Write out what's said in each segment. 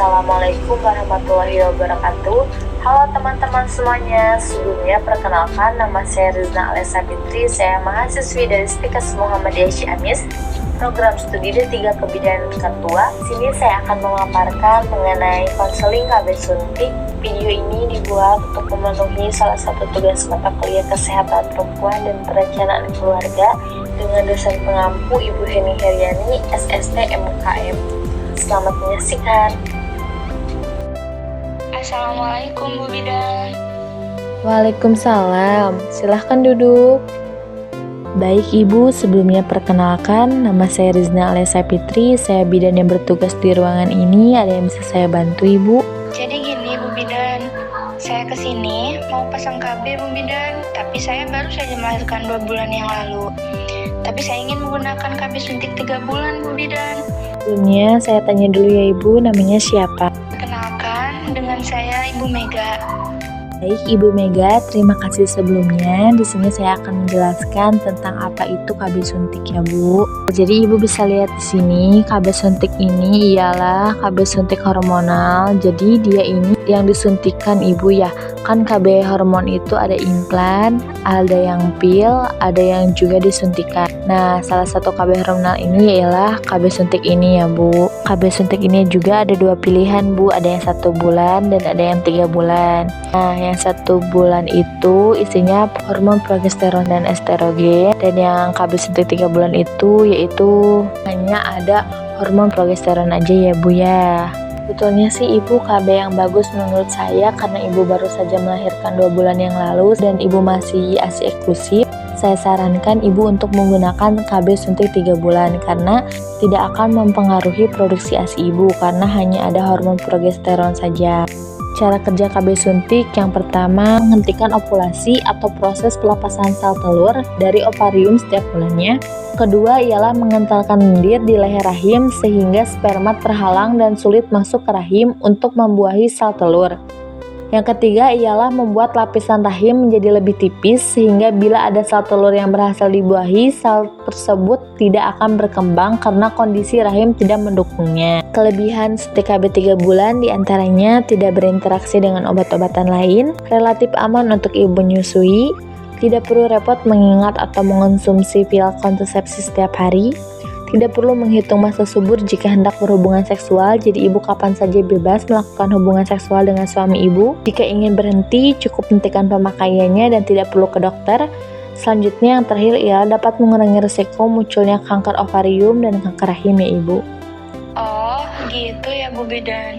Assalamualaikum warahmatullahi wabarakatuh. Halo teman-teman semuanya, sebelumnya perkenalkan nama saya Rizna Alessa Fitri. Saya mahasiswi dari Stikes Muhammadiyah Ciamis, program studi D3 Kebidanan Ketua. Sini saya akan memaparkan mengenai konseling KB Suntik. Video ini dibuat untuk memenuhi salah satu tugas mata kuliah Kesehatan Perempuan dan Perencanaan Keluarga dengan dosen pengampu Ibu Heni Heriani, SST MKM. Selamat menyaksikan. Assalamualaikum Bu Bidan. Waalaikumsalam, silahkan duduk. Baik Ibu, sebelumnya perkenalkan, nama saya Rizna Alessa Fitri. Saya bidan yang bertugas di ruangan ini. Ada yang bisa saya bantu Ibu? Jadi gini Bu Bidan, saya kesini mau pasang KB Bu Bidan, tapi saya baru saja melahirkan 2 bulan yang lalu. Tapi saya ingin menggunakan KB suntik 3 bulan Bu Bidan. Sebelumnya saya tanya dulu ya Ibu, namanya siapa? Kenalkan, dengan saya Ibu Mega. Baik Ibu Mega, terima kasih sebelumnya. Di sini saya akan menjelaskan tentang apa itu KB suntik ya Bu. Jadi Ibu bisa lihat di sini, KB suntik ini ialah KB suntik hormonal. Jadi dia ini yang disuntikan Ibu ya. Kan KB hormon itu ada implan, ada yang pil, ada yang juga disuntikan. Nah, salah satu KB hormonal ini ialah KB suntik ini ya Bu. KB suntik ini juga ada 2 pilihan Bu, ada yang 1 bulan dan ada yang 3 bulan. Nah, yang 1 bulan itu isinya hormon progesteron dan estrogen, dan yang KB suntik 3 bulan itu yaitu hanya ada hormon progesteron aja ya Bu ya. Betulnya sih Ibu KB yang bagus menurut saya, karena Ibu baru saja melahirkan 2 bulan yang lalu dan Ibu masih ASI eksklusif. Saya sarankan Ibu untuk menggunakan KB suntik 3 bulan karena tidak akan mempengaruhi produksi ASI Ibu karena hanya ada hormon progesteron saja. Cara kerja KB suntik yang pertama, menghentikan ovulasi atau proses pelepasan sel telur dari ovarium setiap bulannya. Kedua ialah mengentalkan lendir di leher rahim sehingga sperma terhalang dan sulit masuk ke rahim untuk membuahi sel telur. Yang ketiga ialah membuat lapisan rahim menjadi lebih tipis sehingga bila ada sel telur yang berhasil dibuahi, sel tersebut tidak akan berkembang karena kondisi rahim tidak mendukungnya. Kelebihan suntik KB 3 bulan diantaranya tidak berinteraksi dengan obat-obatan lain, relatif aman untuk ibu menyusui, tidak perlu repot mengingat atau mengonsumsi pil kontrasepsi setiap hari, tidak perlu menghitung masa subur jika hendak berhubungan seksual, jadi ibu kapan saja bebas melakukan hubungan seksual dengan suami ibu. Jika ingin berhenti, cukup hentikan pemakaiannya dan tidak perlu ke dokter. Selanjutnya yang terakhir ialah dapat mengurangi risiko munculnya kanker ovarium dan kanker rahim ya ibu. Oh, gitu ya Bu Bidan.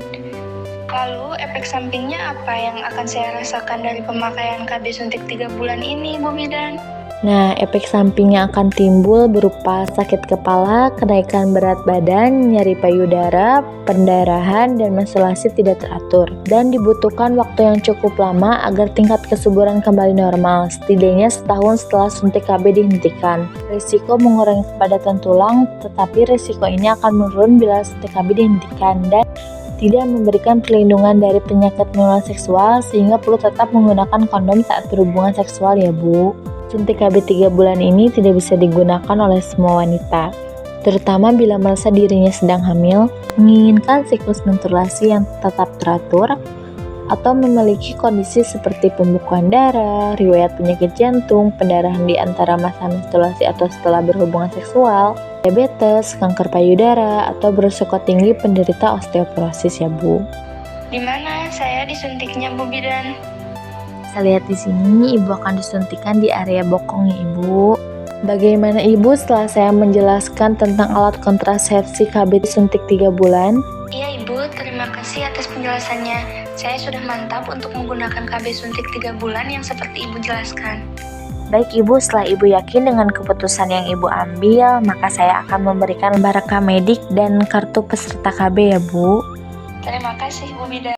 Lalu efek sampingnya apa yang akan saya rasakan dari pemakaian KB suntik 3 bulan ini Bu Bidan? Nah, efek samping yang akan timbul berupa sakit kepala, kenaikan berat badan, nyeri payudara, pendarahan, dan menstruasi tidak teratur. Dan dibutuhkan waktu yang cukup lama agar tingkat kesuburan kembali normal, setidaknya setahun setelah suntik KB dihentikan. Risiko mengurangi kepadatan tulang, tetapi risiko ini akan menurun bila suntik KB dihentikan dan tidak memberikan perlindungan dari penyakit menular seksual sehingga perlu tetap menggunakan kondom saat berhubungan seksual ya Bu. Suntik KB 3 bulan ini tidak bisa digunakan oleh semua wanita, terutama bila merasa dirinya sedang hamil, menginginkan siklus menstruasi yang tetap teratur, atau memiliki kondisi seperti pembekuan darah, riwayat penyakit jantung, pendarahan di antara masa menstruasi atau setelah berhubungan seksual, diabetes, kanker payudara, atau berisiko tinggi penderita osteoporosis ya Bu. Di mana saya disuntiknya Bu Bidan? Kita lihat di sini, Ibu akan disuntikan di area bokong ya Ibu. Bagaimana Ibu setelah saya menjelaskan tentang alat kontrasepsi KB suntik 3 bulan? Iya Ibu, terima kasih atas penjelasannya. Saya sudah mantap untuk menggunakan KB suntik 3 bulan yang seperti Ibu jelaskan. Baik Ibu, setelah Ibu yakin dengan keputusan yang Ibu ambil, maka saya akan memberikan lembar rekam medik dan kartu peserta KB ya Bu. Terima kasih Bu Bidan.